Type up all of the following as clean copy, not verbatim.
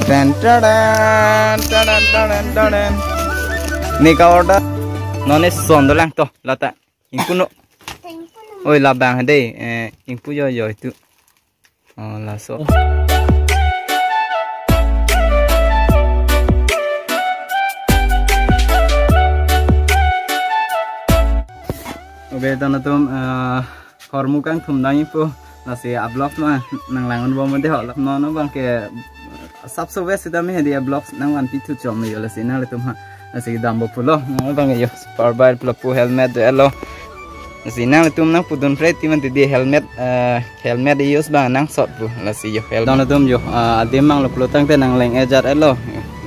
Nih kau order none sondol lang to lata ingpuno oi labang hade ingpu yo itu laso oke tanah tum kormu kang tum nai po nasi ablok lo nang langun bom mede hok no bang ke सबसे बेस्ट इधर में है दिया ब्लॉक्स नंग वन पीछू चौम में योले सीना ले तुम हाँ ऐसे दाम बोलो नंग बंगे यो स्पार बाइल प्लपू हेलमेट एलो सीना ले तुम नंग पुदुन फ्रेड तीमन दिया हेलमेट यूज़ बांग नंग शॉट पू लसी यो हेल दाना तुम यो आदि मांग लो पुलो तंग ते नंग लेंग एजार एलो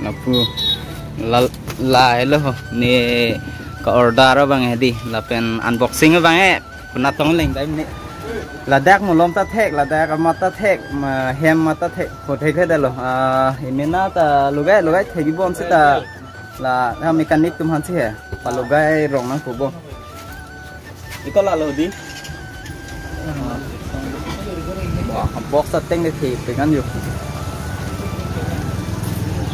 नपू ला एलो ने का ऑर्डर बांगे दी लापेन अनबॉक्सिंग बांगे पुना तोंग लेंग टाइम ने Ladak mulom ta thek ladak mata thek hem mata thek khothek he dalo imena ta lugai thegi bon sita la ha mekanik tum han se pa lugai rong nang kubo ikola lo di box setting de thi pengan yu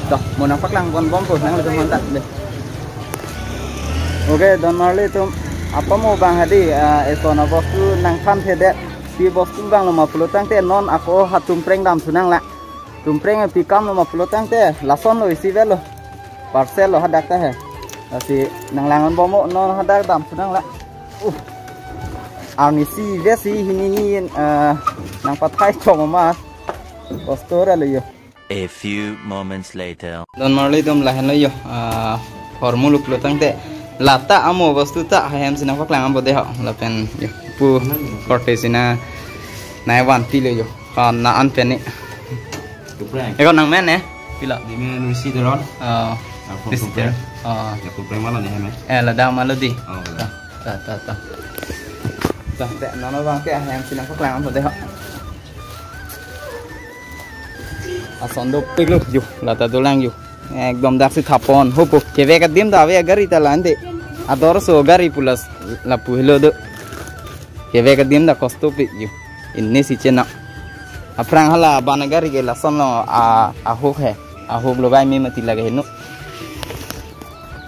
to monang paklang bon bom ko nang le tum han ta de oke don marle tum apa mau bang hadi esona box tu nang phan the de pi bos tung bang lama pulo tang te non ako hatum preng dam sunang la tum preng pi kam lama pulo tang te lason lo isi velo parcel lo hadak ta he asi nang langon bomo non hadak dam sunang la ani si vesi hini nang patai chong ma postora lo yo a few moments later don marli dum lahan lo yo formulu pulo tang te lata amo wastu ta hem sinang paklang ambo de ho lapen yo pu kortesina nai wan ti le yo kan na an pen ni e kon nang men ne pila di men risi deron visitor ya ku prema la ne heme la da ma lo di ta te nó vang ke hem sinang paklang ambo de ho ason do pik lo yo lata do lang yo ekdom dak si thapon hopo keve ka dim da ve gari ta lande ador so gari pulas la puhlo do keve ka dim da kosto pi yu inni si chena aprang hala bana gari ke la son lo a hok he a hok lo bai mi mati lage no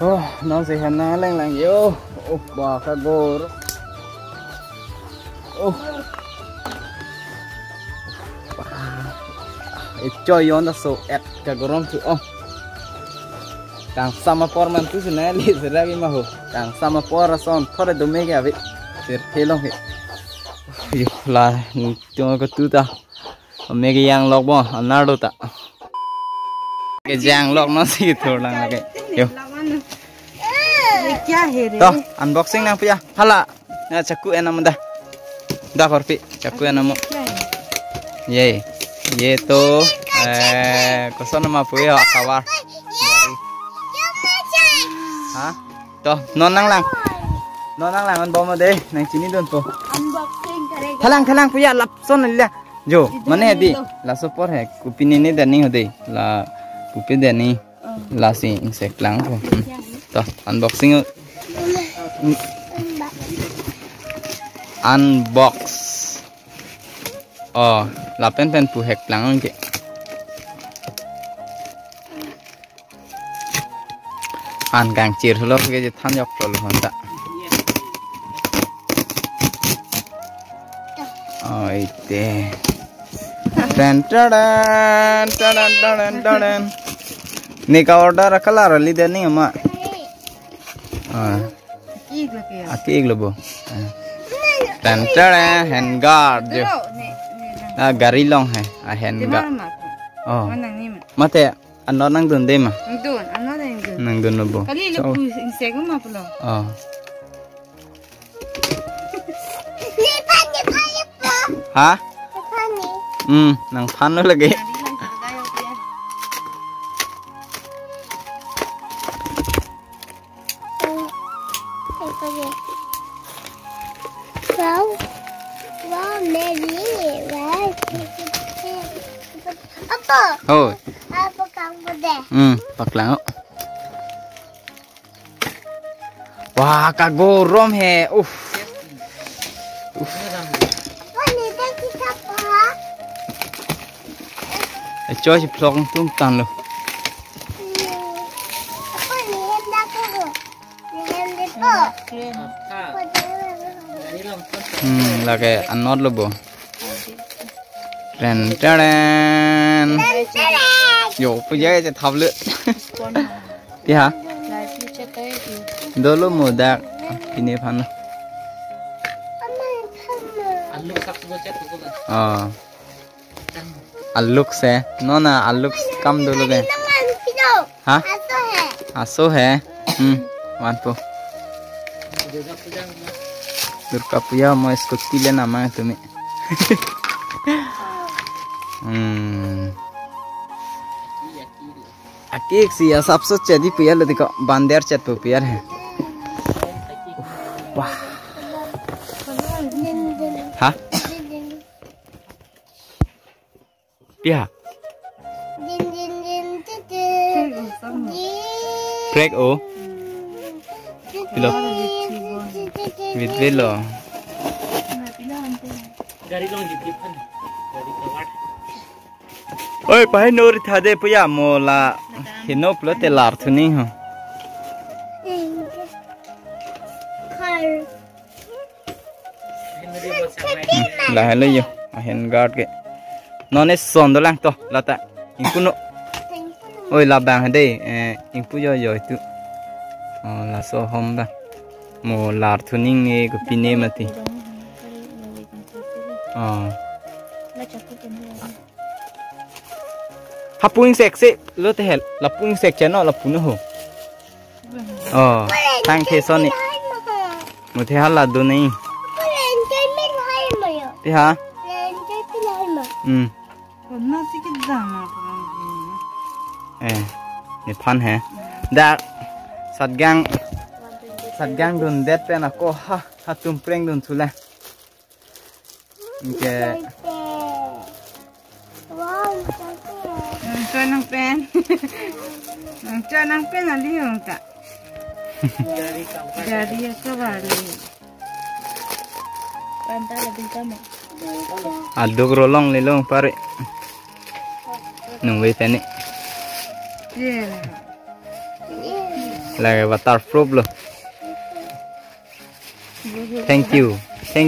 oh non se hana lang yo oh ba ka gor oh enjoy on the so at ka gorom tu oh kang sama por man tu suna li zeragi maho kang sama por son thore do mega ve ter helong he yo la to ko tu ta mega yang lok bo anado ta ke jang lok no si thor lang lage yo to unboxing nang pia hala na chaku enam da korpi chaku enam ye to koson ma puya kawar hả to non năng lang ăn bom mà đây nang chini don po thalang puya lap son la jo mane di la support hai kupini ne dani hode la kupi dani la si insect lang po to unboxing unbox la pen pu hek lang ke an gang chir holo ke than yok tol honta oi te tan ni ka order color li de ni ma akik lo bo tan hand guard jo gari long hai hand guard mate ano nang dun de ma nang dun bo kali lu insect ma pulo ha nang phan no lagi oh paklang wah kagorom he cho chụp xong tung tàn luôn là cái ăn nót luôn bố đèn đèn dụ bây giờ sẽ thọc lượn đi hả đôi lúc mùa đạt thì nếp hắn ăn lúc xe nó là ăn lúc cam đôi lúc này hả à số hè hoàn po Durga Puja mau skuti le nama itu mi Akik sih ya sabso jadi puyar lebih kok bandar cat puyar है wah hah dia break oh bilo with bilo gari long di depan gari kawat oi pai nori thade puya mola hino plote lar thuni ho la hello yo hen guard ke none son do lang to lata inkuno oi la bang hade inpu yo yo tu la so hom da mo lar thuning e ko pine mati hapung sek se lo te hel la pung sek chano la puno ho thang the son ni mo the hala do nei te ha ni phan hai da satgang dun det pe na ko ha tum preng dun thula ke chơi năng pen là đi không ta jadi các bạn pantai lebih sama aduk rolong le long pare nung we tani la water proof lo thank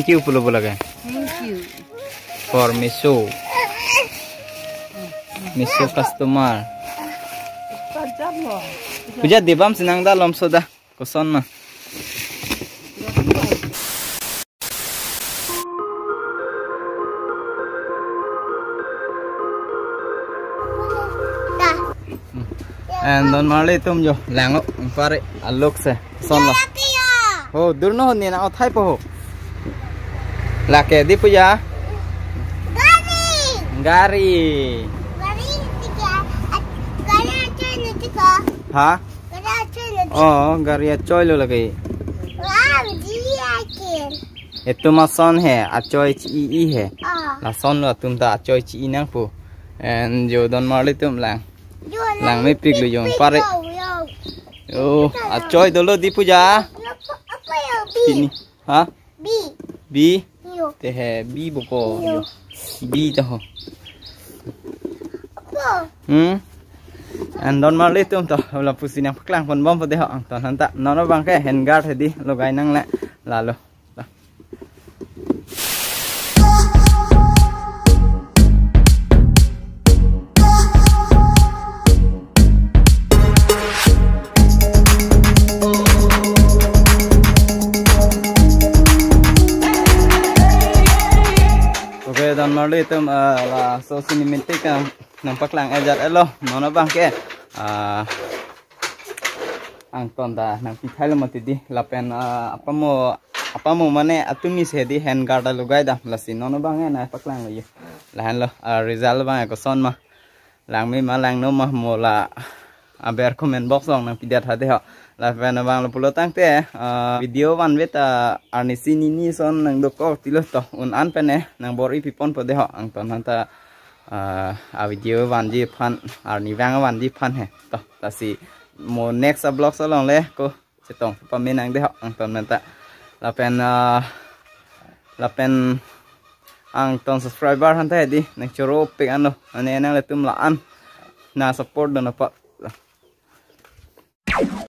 you pulo bolaga thank you for miso customer puja debam sinang da lom soda koson ma and don male tum jo lango pare alok se son lo ho durno ni na thai po la ke di puja gari hả gari choy lo lagi itu mas son he choy chi i he la son lo tum ta choy chi i nang pu and jo don male tum lang me pik lu jong pare choy dolo di puja ini hả bi te he bi boko bi to and don mar litum to la pusin yang paklang pon bom pade ho ton hanta nono bang ke hand guard hedi logai nang la lalo okay don mar litum la so cinematic nampak lang ajar elo nono bang ke ang tonda nang pithai lamati di lapen apa mo mane atumi se di hand guard lugai da lasi nono bang na paklang lo lahan lo result bang ko son ma lang mi ma lang no ma mo la aber comment box long nang pidat hade ho la pen bang lo pulo tang te video wan vet arni sini ni son nang do ko tilo to un an pene nang bori pipon pode ho ang ton hanta video vanji phan arni wang vanji phan he to ta si mo next blog so long le ko se tong pa men ang de ho ang ton ta la pen ang ton subscriber han ta di nang choro pe ano ane nang le tum la an na support do na pa